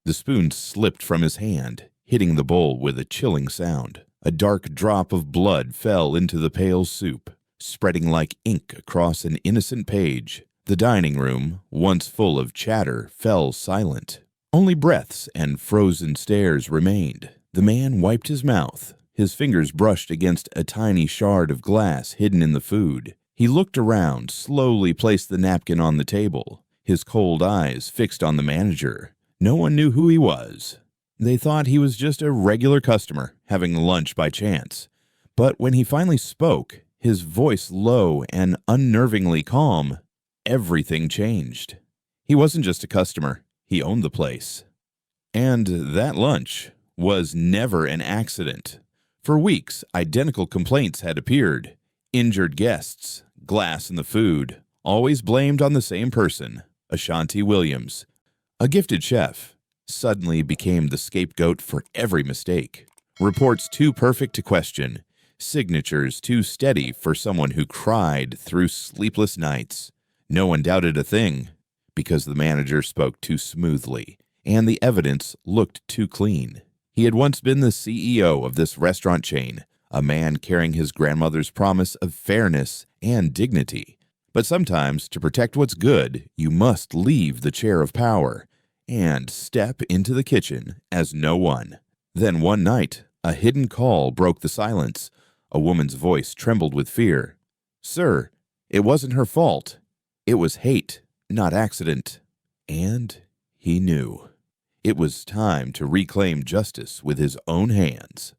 The spoon slipped from his hand, hitting the bowl with a chilling sound. A dark drop of blood fell into the pale soup, spreading like ink across an innocent page. The dining room, once full of chatter, fell silent. Only breaths and frozen stares remained. The man wiped his mouth. His fingers brushed against a tiny shard of glass hidden in the food. He looked around, slowly placed the napkin on the table, his cold eyes fixed on the manager. No one knew who he was. They thought he was just a regular customer, having lunch by chance. But when he finally spoke, his voice low and unnervingly calm, everything changed. He wasn't just a customer, he owned the place. And that lunch was never an accident. For weeks, identical complaints had appeared. Injured guests, glass in the food, always blamed on the same person, Ashanti Williams. A gifted chef suddenly became the scapegoat for every mistake. Reports too perfect to question, signatures too steady for someone who cried through sleepless nights. No one doubted a thing, because the manager spoke too smoothly, and the evidence looked too clean. He had once been the CEO of this restaurant chain, a man carrying his grandmother's promise of fairness and dignity. But sometimes, to protect what's good, you must leave the chair of power and step into the kitchen as no one. Then one night, a hidden call broke the silence. A woman's voice trembled with fear. "Sir, it wasn't her fault. It was hate, not accident." And he knew. It was time to reclaim justice with his own hands.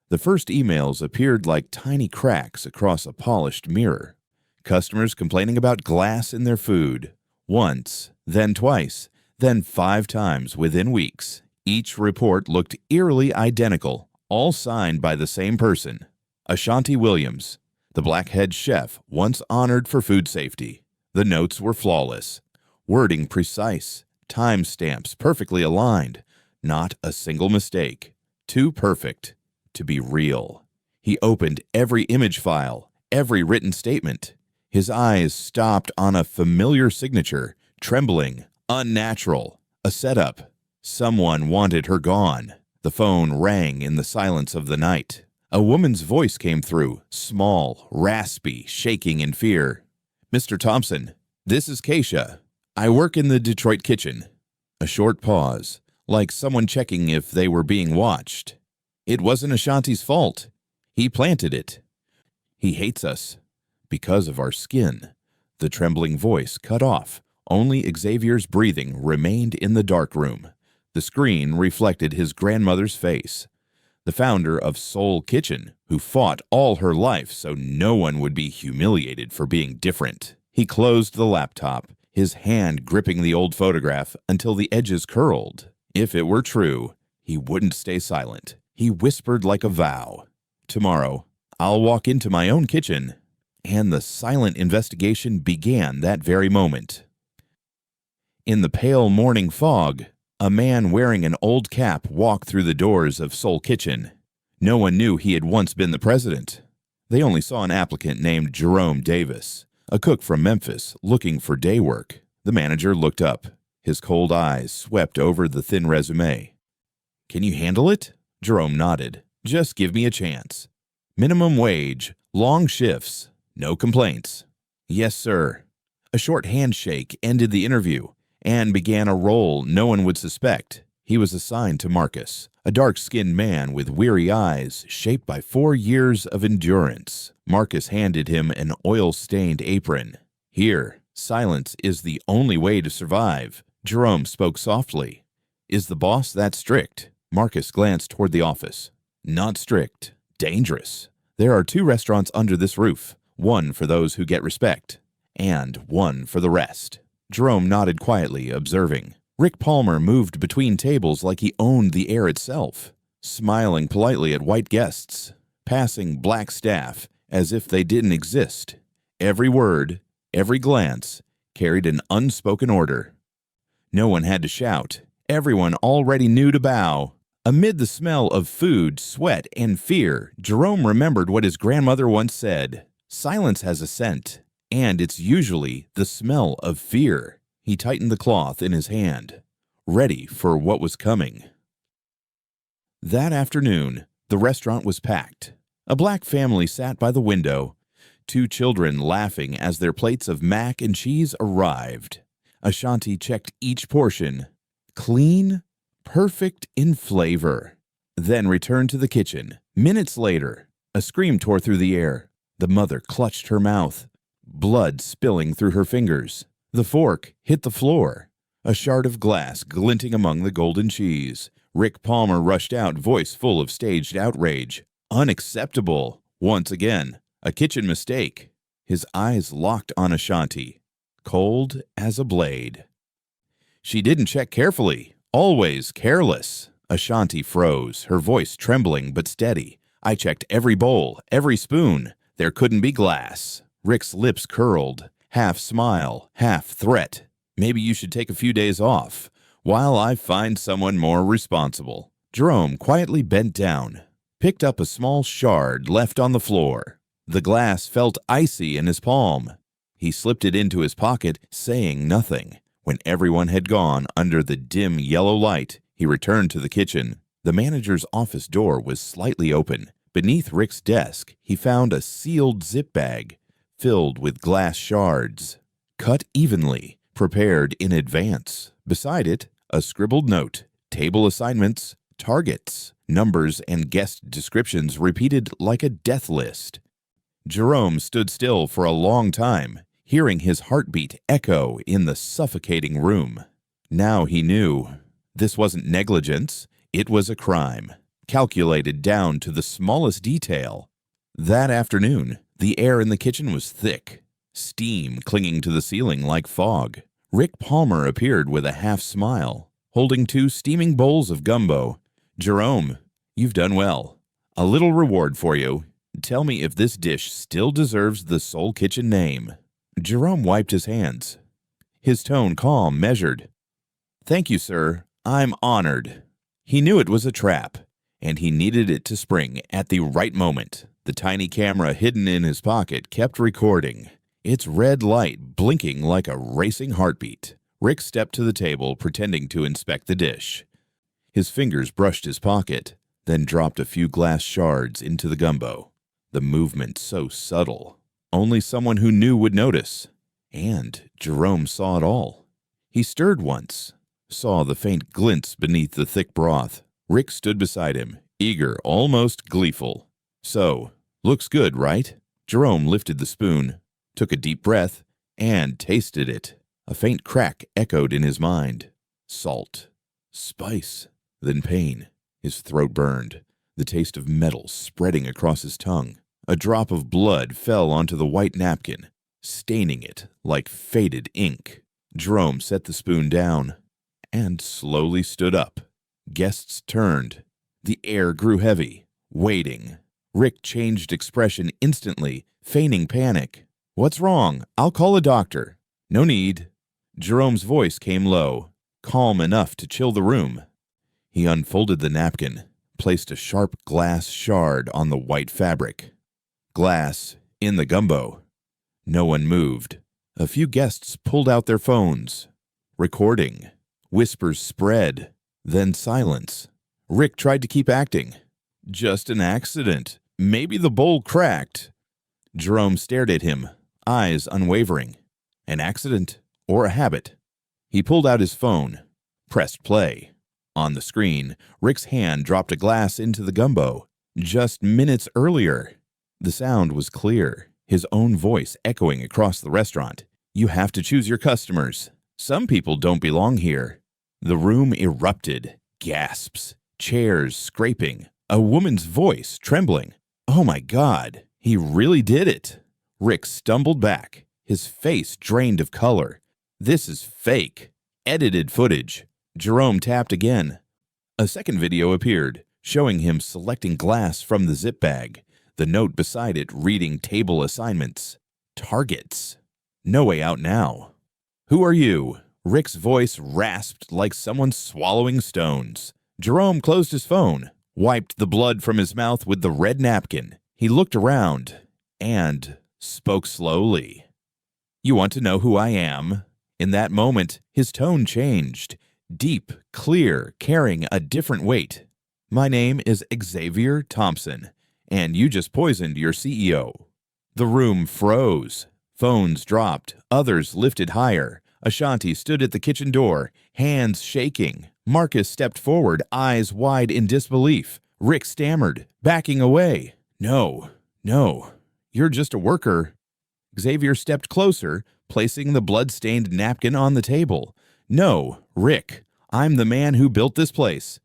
The first emails appeared like tiny cracks across a polished mirror. Customers complaining about glass in their food. Once, then twice, then 5 times within weeks. Each report looked eerily identical, all signed by the same person. Ashanti Williams, the black-head chef once honored for food safety. The notes were flawless. Wording precise. Timestamps perfectly aligned. Not a single mistake. Too perfect to be real. He opened every image file, every written statement. His eyes stopped on a familiar signature, trembling, unnatural. A setup. Someone wanted her gone. The phone rang in the silence of the night. A woman's voice came through, small, raspy, shaking in fear. "Mr. Thompson, this is Keisha. I work in the Detroit kitchen." A short pause, like someone checking if they were being watched. "It wasn't Ashanti's fault. He planted it. He hates us because of our skin." The trembling voice cut off. Only Xavier's breathing remained in the dark room. The screen reflected his grandmother's face, the founder of Soul Kitchen, who fought all her life so no one would be humiliated for being different. He closed the laptop, his hand gripping the old photograph until the edges curled. If it were true, he wouldn't stay silent. He whispered like a vow. "Tomorrow, I'll walk into my own kitchen." And the silent investigation began that very moment. In the pale morning fog, a man wearing an old cap walked through the doors of Soul Kitchen. No one knew he had once been the president. They only saw an applicant named Jerome Davis, a cook from Memphis, looking for day work. The manager looked up. His cold eyes swept over the thin resume. "Can you handle it?" Jerome nodded. "Just give me a chance. Minimum wage, long shifts, no complaints." "Yes, sir." A short handshake ended the interview and began a role no one would suspect. He was assigned to Marcus, a dark-skinned man with weary eyes shaped by 4 years of endurance. Marcus handed him an oil-stained apron. "Here, silence is the only way to survive." Jerome spoke softly. "Is the boss that strict?" Marcus glanced toward the office. "Not strict. Dangerous. There are 2 restaurants under this roof, one for those who get respect, and one for the rest." Jerome nodded quietly, observing. Rick Palmer moved between tables like he owned the air itself, smiling politely at white guests, passing black staff as if they didn't exist. Every word, every glance, carried an unspoken order. No one had to shout. Everyone already knew to bow. Amid the smell of food, sweat, and fear, Jerome remembered what his grandmother once said. Silence has a scent, and it's usually the smell of fear. He tightened the cloth in his hand. ready for what was coming. That afternoon, the restaurant was packed. A black family sat by the window, two children laughing as their plates of mac and cheese arrived. Ashanti checked each portion. Clean, perfect in flavor. Then returned to the kitchen. Minutes later, a scream tore through the air. The mother clutched her mouth, blood spilling through her fingers. The fork hit the floor, a shard of glass glinting among the golden cheese. Rick Palmer rushed out, voice full of staged outrage. Unacceptable. Once again, a kitchen mistake. His eyes locked on Ashanti, cold as a blade. She didn't check carefully, always careless. Ashanti froze, her voice trembling but steady. I checked every bowl, every spoon. There couldn't be glass. Rick's lips curled, half smile, half threat. Maybe you should take a few days off while I find someone more responsible. Jerome quietly bent down, picked up a small shard left on the floor. The glass felt icy in his palm. He slipped it into his pocket, saying nothing. When everyone had gone under the dim yellow light, he returned to the kitchen. The manager's office door was slightly open. Beneath Rick's desk, he found a sealed zip bag filled with glass shards, cut evenly, prepared in advance. Beside it, a scribbled note, table assignments, targets, numbers, and guest descriptions repeated like a death list. Jerome stood still for a long time, hearing his heartbeat echo in the suffocating room. Now he knew. This wasn't negligence, it was a crime, calculated down to the smallest detail. That afternoon, the air in the kitchen was thick, steam clinging to the ceiling like fog. Rick Palmer appeared with a half smile, holding two steaming bowls of gumbo. Jerome, you've done well. A little reward for you. Tell me if this dish still deserves the Soul Kitchen name. Jerome wiped his hands, his tone calm, measured. Thank you, sir. I'm honored. He knew it was a trap, and he needed it to spring at the right moment. The tiny camera hidden in his pocket kept recording, its red light blinking like a racing heartbeat. Rick stepped to the table, pretending to inspect the dish. His fingers brushed his pocket, then dropped a few glass shards into the gumbo. The movement so subtle, only someone who knew would notice. And Jerome saw it all. He stirred once, saw the faint glints beneath the thick broth. Rick stood beside him, eager, almost gleeful. So, looks good, right? Jerome lifted the spoon, took a deep breath, and tasted it. A faint crack echoed in his mind. Salt, spice, then pain. His throat burned, the taste of metal spreading across his tongue. A drop of blood fell onto the white napkin, staining it like faded ink. Jerome set the spoon down and slowly stood up. Guests turned. The air grew heavy, waiting. Rick changed expression instantly, feigning panic. What's wrong? I'll call a doctor. No need. Jerome's voice came low, calm enough to chill the room. He unfolded the napkin, placed a sharp glass shard on the white fabric. Glass in the gumbo. No one moved. A few guests pulled out their phones, recording. Whispers spread, then silence. Rick tried to keep acting. Just an accident. Maybe the bowl cracked. Jerome stared at him, eyes unwavering. An accident or a habit? He pulled out his phone, pressed play. On the screen, Rick's hand dropped a glass into the gumbo. Just minutes earlier. The sound was clear, his own voice echoing across the restaurant. You have to choose your customers. Some people don't belong here. The room erupted. Gasps, chairs scraping, a woman's voice trembling. Oh my God, he really did it. Rick stumbled back, his face drained of color. This is fake, edited footage. Jerome tapped again. A second video appeared, showing him selecting glass from the zip bag, the note beside it reading table assignments. Targets. No way out now. Who are you? Rick's voice rasped like someone swallowing stones. Jerome closed his phone, wiped the blood from his mouth with the red napkin. He looked around and spoke slowly. You want to know who I am? In that moment, his tone changed. Deep, clear, carrying a different weight. My name is Xavier Thompson, and you just poisoned your CEO. The room froze. Phones dropped, others lifted higher. Ashanti stood at the kitchen door, hands shaking. Marcus stepped forward, eyes wide in disbelief. Rick stammered, backing away. No, you're just a worker. Xavier stepped closer, placing the blood-stained napkin on the table. No, Rick, I'm the man who built this place.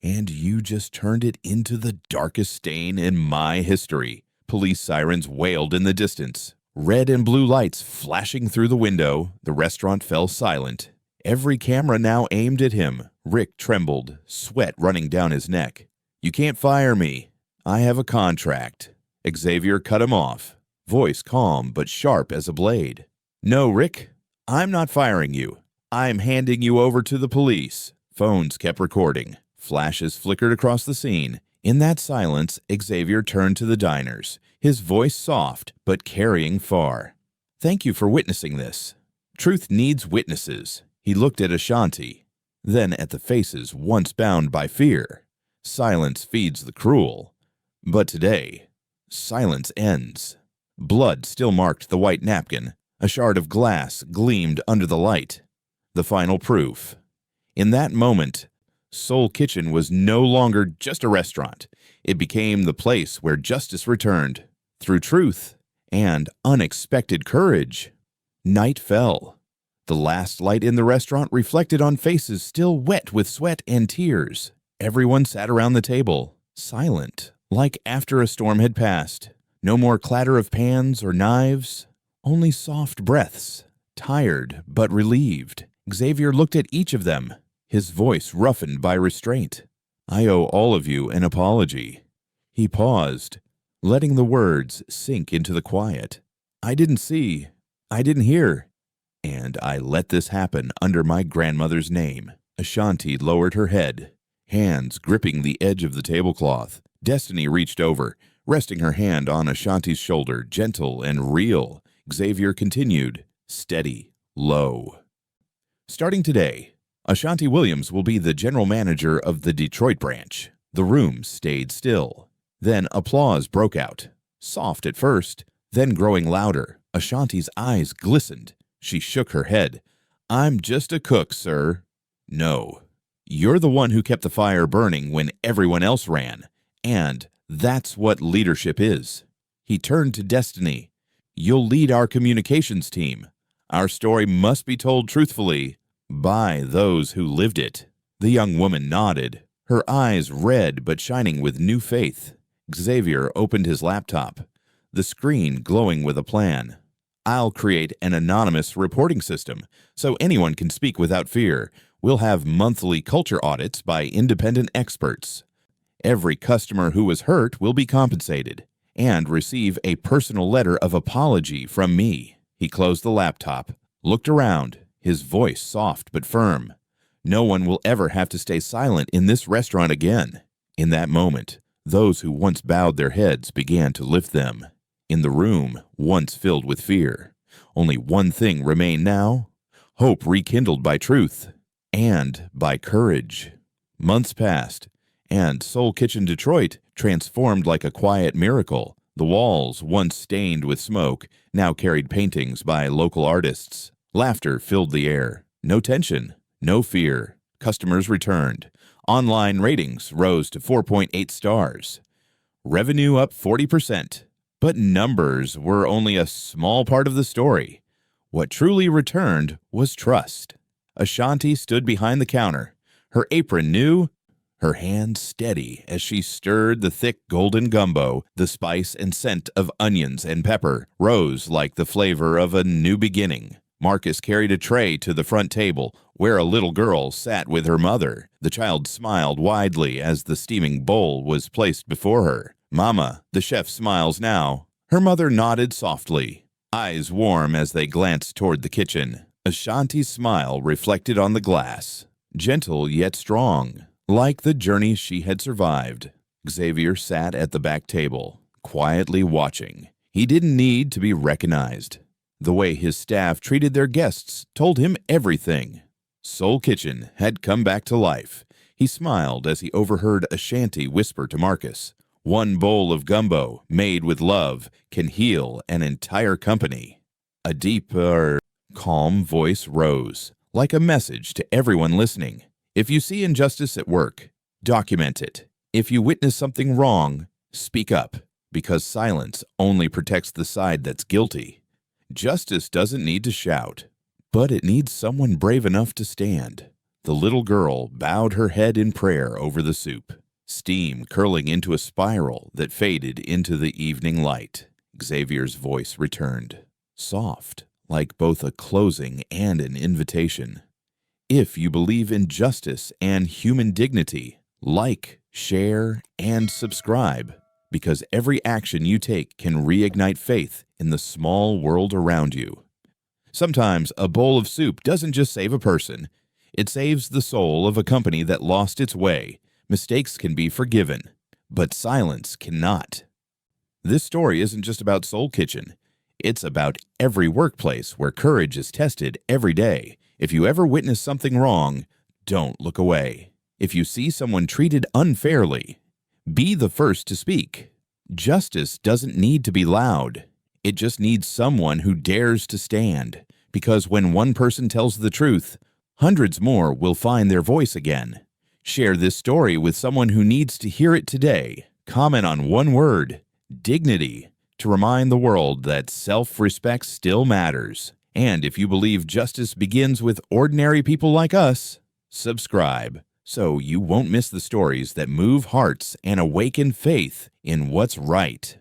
And you just turned it into the darkest stain in my history. Police sirens wailed in the distance. Red and blue lights flashing through the window, the restaurant fell silent. Every camera now aimed at him. Rick trembled, sweat running down his neck. You can't fire me. I have a contract. Xavier cut him off, voice calm but sharp as a blade. No, Rick, I'm not firing you. I'm handing you over to the police. Phones kept recording. Flashes flickered across the scene. In that silence, Xavier turned to the diners, his voice soft but carrying far. Thank you for witnessing this. Truth needs witnesses. He looked at Ashanti, then at the faces once bound by fear. Silence feeds the cruel. But today, silence ends. Blood still marked the white napkin. A shard of glass gleamed under the light. The final proof. In that moment, Soul Kitchen was no longer just a restaurant. It became the place where justice returned, through truth and unexpected courage. Night fell. The last light in the restaurant reflected on faces still wet with sweat and tears. Everyone sat around the table, silent, like after a storm had passed. No more clatter of pans or knives, only soft breaths, tired but relieved. Xavier looked at each of them, his voice roughened by restraint. I owe all of you an apology. He paused, letting the words sink into the quiet. I didn't see, I didn't hear, and I let this happen under my grandmother's name. Ashanti lowered her head, hands gripping the edge of the tablecloth. Destiny reached over, resting her hand on Ashanti's shoulder, gentle and real. Xavier continued, steady, low. Starting today, Ashanti Williams will be the general manager of the Detroit branch. The room stayed still. Then applause broke out, soft at first, then growing louder. Ashanti's eyes glistened. She shook her head. I'm just a cook, sir. No, you're the one who kept the fire burning when everyone else ran. And that's what leadership is. He turned to Destiny. You'll lead our communications team. Our story must be told truthfully by those who lived it. The young woman nodded, her eyes red but shining with new faith. Xavier opened his laptop, the screen glowing with a plan. I'll create an anonymous reporting system so anyone can speak without fear. We'll have monthly culture audits by independent experts. Every customer who was hurt will be compensated and receive a personal letter of apology from me. He closed the laptop, looked around, his voice soft but firm. No one will ever have to stay silent in this restaurant again. In that moment, those who once bowed their heads began to lift them. In the room, once filled with fear, only one thing remained now: hope rekindled by truth and by courage. Months passed, and Soul Kitchen Detroit transformed like a quiet miracle. The walls, once stained with smoke, now carried paintings by local artists. Laughter filled the air. No tension, no fear. Customers returned. Online ratings rose to 4.8 stars. Revenue up 40%. But numbers were only a small part of the story. What truly returned was trust. Ashanti stood behind the counter, her apron new, her hands steady as she stirred the thick golden gumbo. The spice and scent of onions and pepper rose like the flavor of a new beginning. Marcus carried a tray to the front table, where a little girl sat with her mother. The child smiled widely as the steaming bowl was placed before her. Mama, the chef smiles now. Her mother nodded softly, eyes warm as they glanced toward the kitchen. Ashanti's smile reflected on the glass, gentle yet strong, like the journey she had survived. Xavier sat at the back table, quietly watching. He didn't need to be recognized. The way his staff treated their guests told him everything. Soul Kitchen had come back to life. He smiled as he overheard a shanty whisper to Marcus, "One bowl of gumbo, made with love, can heal an entire company." A deep, calm voice rose, like a message to everyone listening. If you see injustice at work, document it. If you witness something wrong, speak up, because silence only protects the side that's guilty. Justice doesn't need to shout, but it needs someone brave enough to stand. The little girl bowed her head in prayer over the soup, steam curling into a spiral that faded into the evening light. Xavier's voice returned, soft, like both a closing and an invitation. If you believe in justice and human dignity, like, share, and subscribe, because every action you take can reignite faith in the small world around you. Sometimes a bowl of soup doesn't just save a person, it saves the soul of a company that lost its way. Mistakes can be forgiven, but silence cannot. This story isn't just about Soul Kitchen. It's about every workplace where courage is tested every day. If you ever witness something wrong, don't look away. If you see someone treated unfairly, be the first to speak. Justice doesn't need to be loud. It just needs someone who dares to stand. Because when one person tells the truth, hundreds more will find their voice again. Share this story with someone who needs to hear it today. Comment on one word, dignity, to remind the world that self-respect still matters. And if you believe justice begins with ordinary people like us, subscribe so you won't miss the stories that move hearts and awaken faith in what's right.